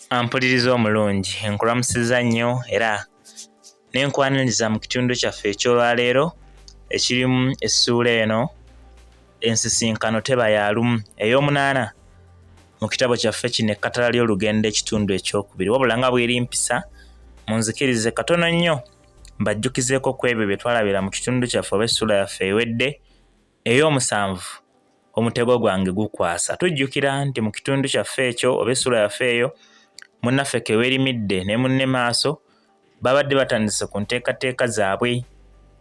Ampuliriza omulungi enkulamusiza nnyo era nenkwaniriza mu kitundu kyaffe ekyolwaleero ekirimu essuula eno ensisinkano teba ya lumu ey'omunaana mu kitabo kyaffe kino ekkatala ly'olugendo ekitundu ekyokubiri. Wabula nga bw'eri mpisa munzikirize katono nnyo mbajjukizeeko ku ebyo bye twalabira mu kitundu kyaffe oba essuula yaffe ewedde ey'omusanvu omutego gwange gukwasa. Tujjukira nti mu kitundu kyaffe ekyo oba essuula yaffe eyo munnaffe Kewerimidde ne munne Maaso babadde batandise ku nteekateeka zaabwe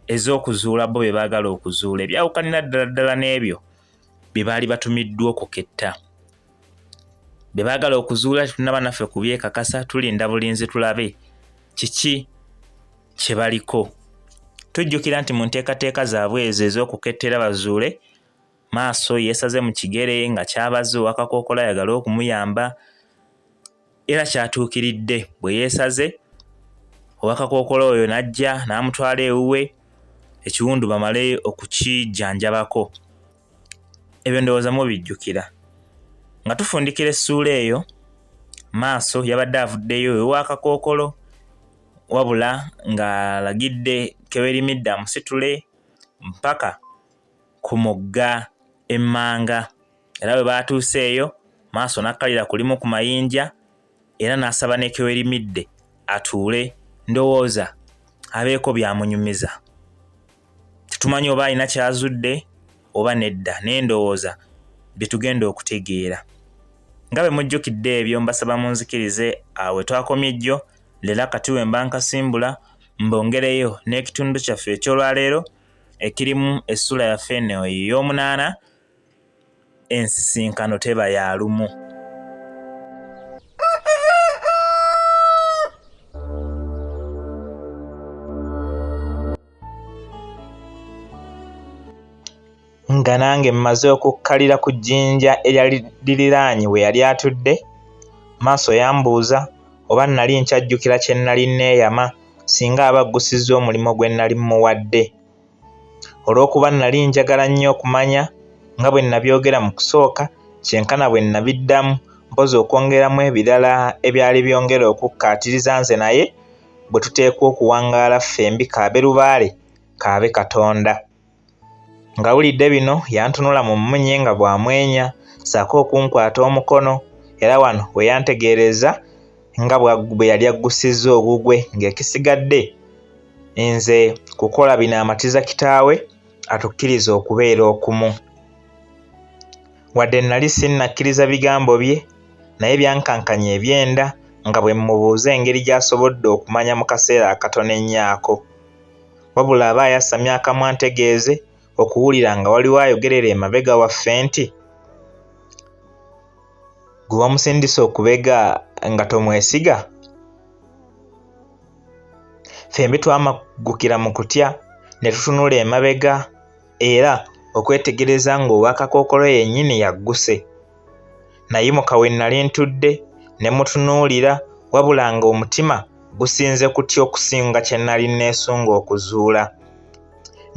ez'okuzuula bo bye baagala okuzuula ebyawukanira ddala ddala n'ebyo bye baali batumiddwa okuketta. Bye baagala okuzuula tunnaba naffe kubyekakasa, tulinda bulinzi tulabe kiki kye baliko. Tujjukira nti mu nteekateeka zaabwe ezo ez'okukettera bazuule, Maaso yeesaze mu kigere nga kyabaze ow'akakookolo ayagala okumuyamba era kyatuukiridde. Bwe yeesaze ow'akakookolo oyo n'ajja n'amutwala ewuwe ekiwundu bamale okukijjanjabako. Ebyo ndowooza mubijjukira. Nga tufundikira essuula eyo, Maaso yabadde avuddeyo ew'akakookolo wabula ng'alagidde Kewerimidde amusitule mpaka ku mugga Emmanga. Era bwe baatuuse eyo, Maaso n'akkalira ku limu ku mayinja era n'asaba ne Kewerimidde atuule ndowooza abeeko byamunyumiza. Tetumanyi oba alina kyazudde oba nedda, naye ndowooza bye tugenda okutegeera. Nga bwe mujjukidde ebyo, mbasaba munzikirize awo we twakomye jjo, leero kati we mba nkasimbula mbongereyo n'ekitundu kyaffe ekyolwaleero ekirimu essuula yaffe eno ey'omunaana ensisinkano teba ya lumu. Nga nange mmaze okukkalira ku jjinja eryali liriraanye we yali atudde, Maaso yambuuza oba nnali nkyajjukira kye nnali neeyama singa aba aggusizza omulimo gwe nnali mmuwadde. Olw'okuba nnali njagala nnyo okumanya nga bwe nabyogera mu kusooka kyenkana bwe nabiddamu mpozi okwongeramu ebirala ebyali byongera okukkaatiriza nze naye bwe tuteekwa okuwangaala ffembi kaabe lubaale kaabe Katonda. Ng'awulidde bino yantunula mu mmunye nga bw'amwenya ssaako okunkwata omukono era wano we yantegeereza nga bwe yali aggusizza ogugwe ng'ekisigadde nze kukola bino amatiza kitaawe atukkiriza okubeera okumu. Wadde nnali sinnakkiriza bigambo bye naye byankankanya ebyenda nga bwe mmubuuza engeri gy'asobodde okumanya mu kaseera akatono ennyo ako. Wabula aba yasamye akamwa ntegeeze okuwulira nga waliwo ayogerera emabega waffe nti, gwe wamusindisa okubega nga tomwesiga? Ffembi twamagukira mu kutya ne tutunula emabega era okwetegereza ng'ow'akakookolo yennyini yagguse. Nayimuka we nnali ntudde ne mutunuulira wabula nga omutima gusinze kutya okusinga kye nnali neesunga okuzuula.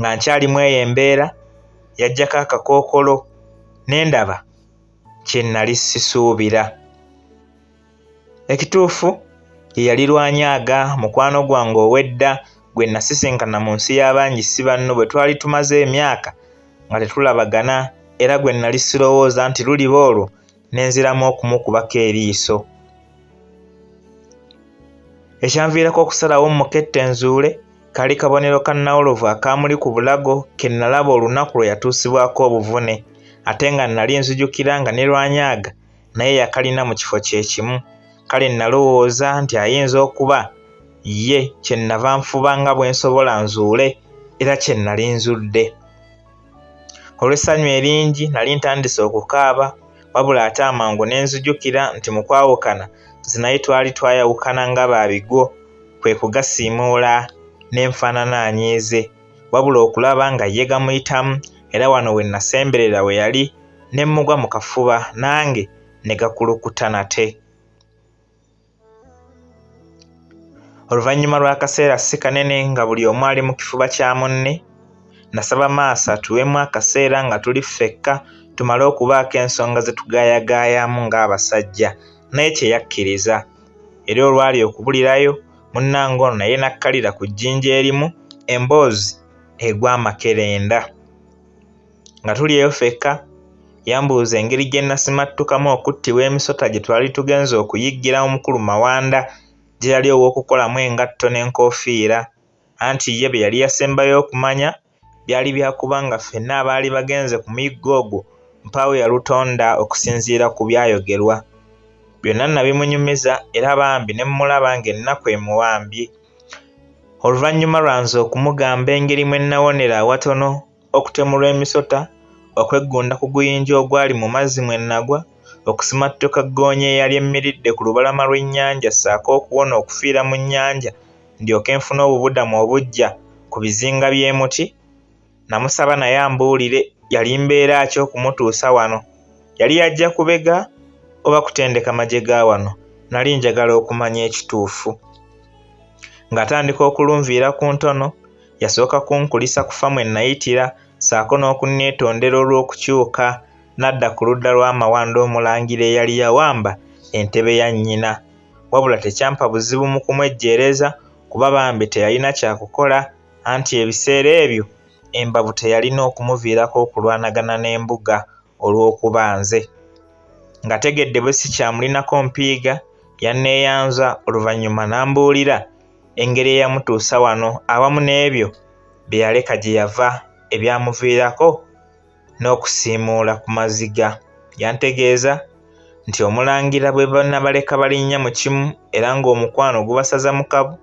Nga nkyalimu eyo embeera yaggyako akakookolo ne ndaba kye nnali sisuubira. Ekituufu ye yali Lwanyaaga, mukwano gwange ow'edda gwe nasisinkana mu nsi y'abangi si banno bwe twali tumaze emyaka nga tetulabagana era gwe nnali sirowooza nti luliba olwo ne nziramu okumukubako eriiso. Ekyanviirako okusalawo mmukette nzuule kaali kabonero ka Nawolovu akaamuli ku bulago ke nalaba olunaku lwe yatuusibwako obuvune, ate nga nnali nzijukira nga ne Lwanyaaga naye yakalina mu kifo kye kimu. Kale nalowooza nti ayinza okuba ye kye nnava nfuba nga bwe nsobola nzuule era kye nnali nzudde. Olw'essanyu eringi nali ntandise okukaaba wabula ate amangu ne nzijukira nti mu kwawukana nze naye twali twayawukana nga baabigo, kwe kugasiimuula n'enfaanana anyiize wabula okulaba nga ye gamuyitamu era wano we nasemberera we yali ne mmugwa mu kafuba nange ne gakulukuta nate. Oluvannyuma lw'akaseera si kanene nga buli omu ali mu kifuba kya munne, nasaba Maaso atuwemu akaseera nga tuli ffekka tumale okubaako ensonga ze tugaayagaayamu ng'abasajja, naye kye yakkiriza. era olwali okubulirayo munnange ono naye nakkalira ku jjinja erimu emboozi egwa amakerenda. Nga tulyeyo ffekka yambuuza engeri gye nasimattukamu okuttibwa emisota gye twali tugenze okuyiggira omukulu Mawanda gye yali ow'okukolamu engatto n'enkoofiira, anti ye bye yali yasembayo okumanya byali byakuba nga ffenna abaali bagenze ku muyiggo ogwo mpaawo yalutonda okusinziira ku byayogerwa. Byonna nabimunyumiza era bambi ne mmulaba ng'ennaku emuwambye. Oluvannyuma lwanze okumugamba engeri mwe nnawonera awatono okutemulwa emisota, okweggunda ku guyinja ogwali mu mazzi mwe nnagwa, okusimattuka ggoonya eyali emiridde ku lubalama lw'ennyanja ssaako okuwona okufiira mu nnyanja ndyoke nfune obubudamu obujja ku bizinga by'emuti. Namusaba naye ambuulire yali mbeera ki okumutuusa wano. Yali yajja kubega oba kutendeka magye ga wano? Nali njagala okumanya ekituufu. Ng'atandika okulunviira ku ntono, yasooka kunkulisa kufa mwe nayitira ssaako n'okunneetondera olw'okukyuka n'adda ku ludda lwa Mawanda omulangira eyali yawamba entebe ya nnyina. Wabula tekyampa buzibu mu kumwejjeereza kuba bambi teyalina kyakukola, anti ebiseera ebyo embavu teyalina okumuviirako okulwanagana n'embuga olw'okuba nze. Nga tegedde bwe sikyamulinako mpiiga, yanneeyanza oluvannyuma n'ambuulira engeri eyamutuusa wano awamu n'ebyo bye yaleka gye yava ebyamuviirako n'okusiimuula ku maziga. Yantegeeza nti omulangira bwe bannabaleka balinnya mu kimu era ng'omukwano gubasaza mu kabu,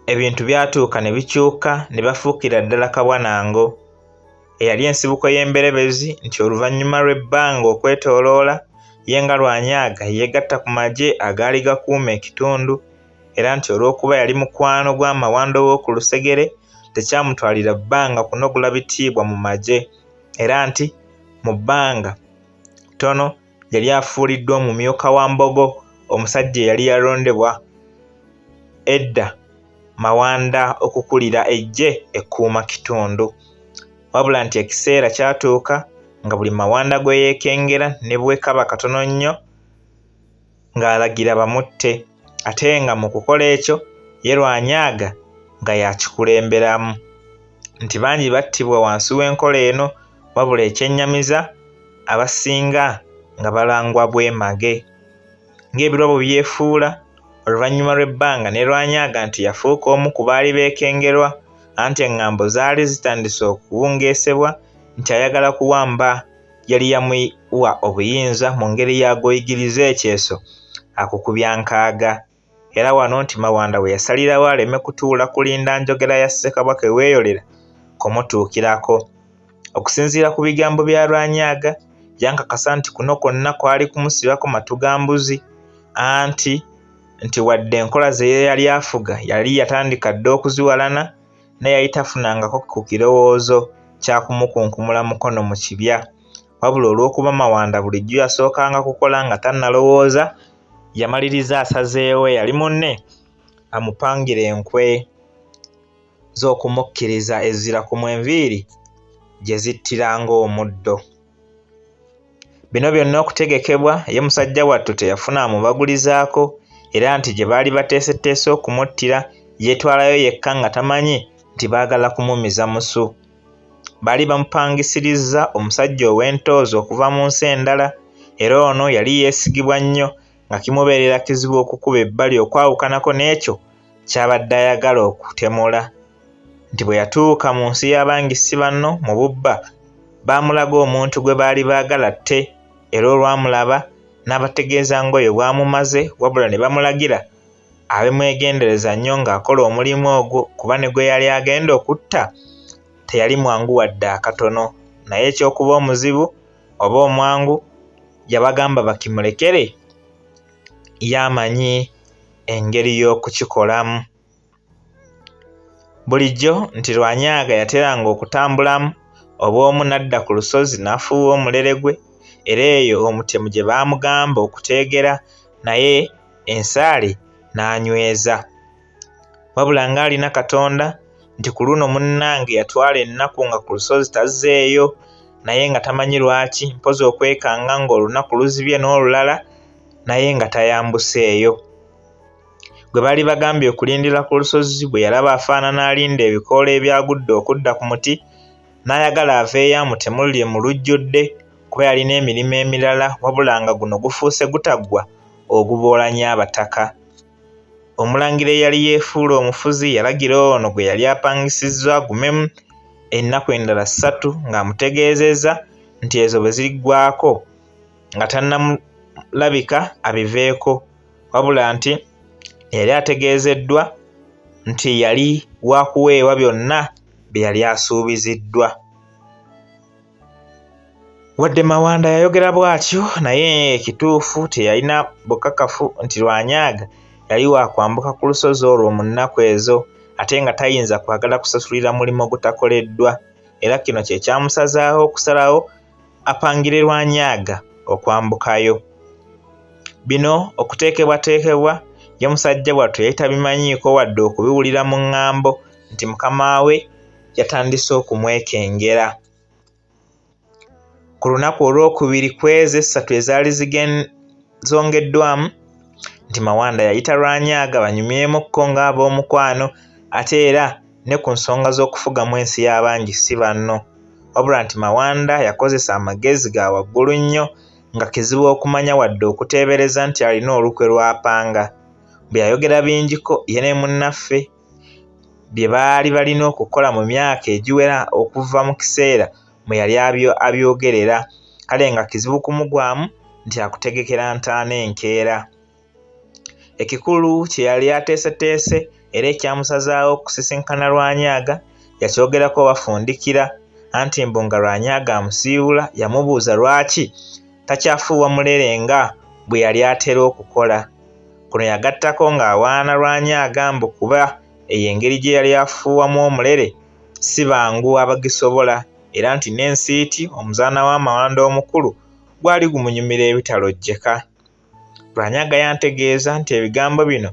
ebintu byatuuka ne bikyuka ne bafuukira ddala kabwanango. Eyali ensibuko y'emberebezi nti oluvannyuma lw'ebbanga okwetooloola ye nga Lwanyaaga yeegatta ku magye agaali gakuuma ekitundu, era nti olw'okuba yali mukwano gwa Mawanda ow'oku Lusegere tekyamutwalira bbanga kunogula bitiibwa mu magye, era nti mu bbanga ttono yali afuuliddwa omumyuka wa Mbogo, omusajja eyali yalondebwa edda Mawanda okukulira ejje ekkuuma kitundu. Wabula nti ekiseera kyatuuka nga buli Mawanda gwe yeekengera ne bwekaba katono nnyo ng'alagira bamutte, ate nga mu kukola ekyo ye Lwanyaaga nga yakikulemberamu. Nti bangi battibwa wansi w'enkola eno, wabula ekyennyamiza abasinga nga balangwa bwemage. Ng'ebirabo byefuula oluvannyuma lw'ebbanga ne Lwanyaaga nti yafuuka omu ku baali beekengerwa, anti eŋŋambo zaali zitandise okuwungeesebwa nti ayagala kuwamba yali yamuwa obuyinza mu ngeri y'agoyigiriza ekyeso akukubya nkaaga. Era wano nti Mawanda we yasalirawo aleme kutuula kulinda njogera ya Ssekabaka eweeyolera kumutuukirako. Okusinziira ku bigambo bya Lwanyaaga, yankakasa nti kuno kwonna kwali kumusibako matu ga mbuzi, anti nti wadde enkola ze yali afuga yali yatandika dda okuziwalana, naye yali tafunangako ku kirowoozo kya kumukunkumula mukono mu kibya. Wabula olw'okuba Mawanda bulijjo yasookanga kukola nga tannalowooza, yamaliriza asazeewo yali munne amupangira enkwe z'okumukkiriza ezzira ku mwenviiri gye zittiranga omuddo. Bino byonna okutegekebwa, ye musajja wattu teyafuna amubagulizaako, era nti gye baali bateeseteese okumuttira yeetwalayo yekka nga tamanyi nti baagala kumumiza musu. Baali bamupangisirizza omusajja ow'entoozi okuva mu nsi endala, era ono yali yeesigibwa nnyo nga kimubeerera kizibu okukuba ebbali okwawukanako n'ekyo ky'abadde ayagala okutemula. Nti bwe yatuuka mu nsi y'abangisi banno mu bubba, baamulaga omuntu gwe baali baagala tte, era olwamulaba n'abategeeza ngoyo bwamumaze, wabula ne bamulagira abemwegendereza nnyo ng'akola omulimu ogwo kuba ne gwe yali agenda okutta teyali mwangu wadde akatono. Naye ekyokuba omuzibu oba omwangu yabagamba bakimulekere, yamanyi engeri y'okukikolamu. Bulijjo nti Lwanyaaga yateranga okutambulamu, oba omu n'adda ku lusozi n'afuuwa omulere gwe, era eyo omutemu gye baamugamba okuteegera, naye ensaali n'anyweza. Wabula ng'alina Katonda nti ku luno munnange yatwala ennaku nga ku lusozi tazzeeyo, naye nga tamanyi lwaki, mpozi okwekanga ng'olunaku luzibye n'olulala naye nga tayambuseeyo. gwe baali bagambye okulindira ku lusozi bwe yalaba afaanana alinda ebikoola ebyagudde okudda ku muti n'ayagala aveeyo amutemulire mu lujjudde kuba yalina emirimu emirala wabula nga guno gufuuse gutaggwa oguboolanya abataka. Omulangira eyali yeefuula omufuzi yalagira ono gwe yali apangisizza agumemu ennaku endala 3 ng'amutegeezezza nti ezo bwe ziriggwako nga tannamulabika abiveeko, wabula nti yali ategeezeddwa nti yali wa kuweebwa byonna bye yali asuubiziddwa. Wadde Mawanda yayogera bw'atyo naye ekituufu teyalina bukakafu nti Lwanyaga yali wa kwambuka ku lusozi olwo mu nnaku ezo ate nga tayinza kwagala kusasulira mulimo gutakoleddwa, era kino kye kyamusazaawo okusalawo apangire Lwanyaga okwambukayo. Bino okuteekebwateekebwa ye musajja bwattu yali tabimanyiiko wadde okubiwulira mu ŋŋambo nti mukama we yatandise okumwekengera. Ku lunaku olwokubiri kwezi 3 ezaali zongeddwamu nti Mawanda yayita Lwanyaga banyumyemukko ng'ab'omukwano ate era ne ku nsonga z'okufugamu ensi y'abangi si banno, wabula nti Mawanda yakozesa amagezi ga waggulu nnyo nga kizibu okumanya wadde okuteebereza nti alina olukwe lw'apanga. Bwe yayogera bingiko ye ne munnaffe bye baali balina okukola mu myaka egiwera okuva mu kiseera mwe yali abyogerera, kale nga kizibu kumugwamu nti akutegekera ntaana enkeera. Ekikulu kye yali ateeseteese era ekyamusazaawo okusisinkana Lwanyaga yakyogerako bafundikira anti mbu nga Lwanyaga amusiibula yamubuuza lwaki takyafuuwa mulere nga bwe yali atera okukola. Kuno yagattako ng'awaana Lwanyaga mbu kuba eyo engeri gye yali afuuwamu omulere si bangu abagisobola era nti n'ensiiti omuzaana wa Mawanda omukulu gwali gumunyumira ebitalojjeka. Lwanyaga yantegeeza nti ebigambo bino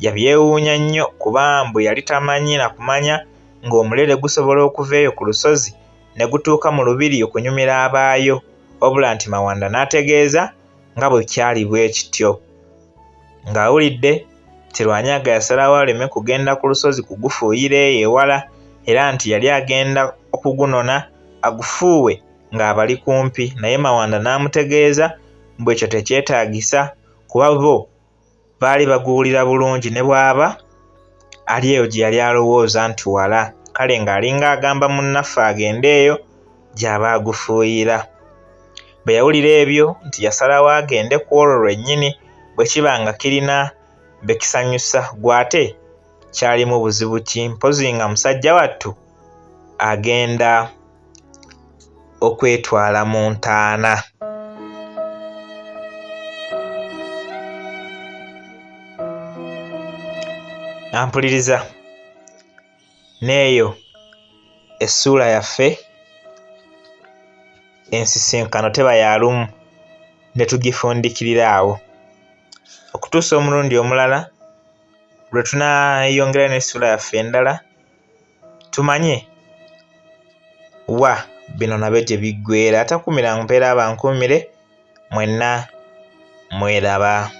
yabyewuunya nnyo kuba mbu yali tamanyi na kumanya ng'omulere gusobola okuveeyo ku lusozi ne gutuuka mu lubiri okunyumira abaayo, wabula nti Mawanda n'ategeeza nga bwe kyali bwe kityo. Ng'awulidde nti Lwanyaga yasalawo aleme kugenda ku lusozi kugufuuyira eyo ewala era nti yali agenda okugunona agufuuwe ng'abali kumpi, naye Mawanda n'amutegeeza mbu ekyo tekyetaagisa kuba bo baali baguwulira bulungi ne bw'aba ali eyo gye yali alowooza nti wala, kale ng'alinga agamba munnaffe agende eyo gy'aba agufuuyira. Bwe yawulira ebyo nti yasalawo agende ku olwo lwennyini bwe kiba nga kirina be kisanyusa gw'ate kyalimu buzibu ki, mpozi nga musajja wattu agenda okwetwala mu ntaana. Ampuliriza n'eyo essuula yaffe ensisinkano teba ya lumu ne tugifundikirira awo okutuusa omulundi omulala lwe tunaayongera n'essuula yaffe endala tumanye wa bino nabyo gye biggweera. Atakumira mpeera abankumire, mwenna mweraba.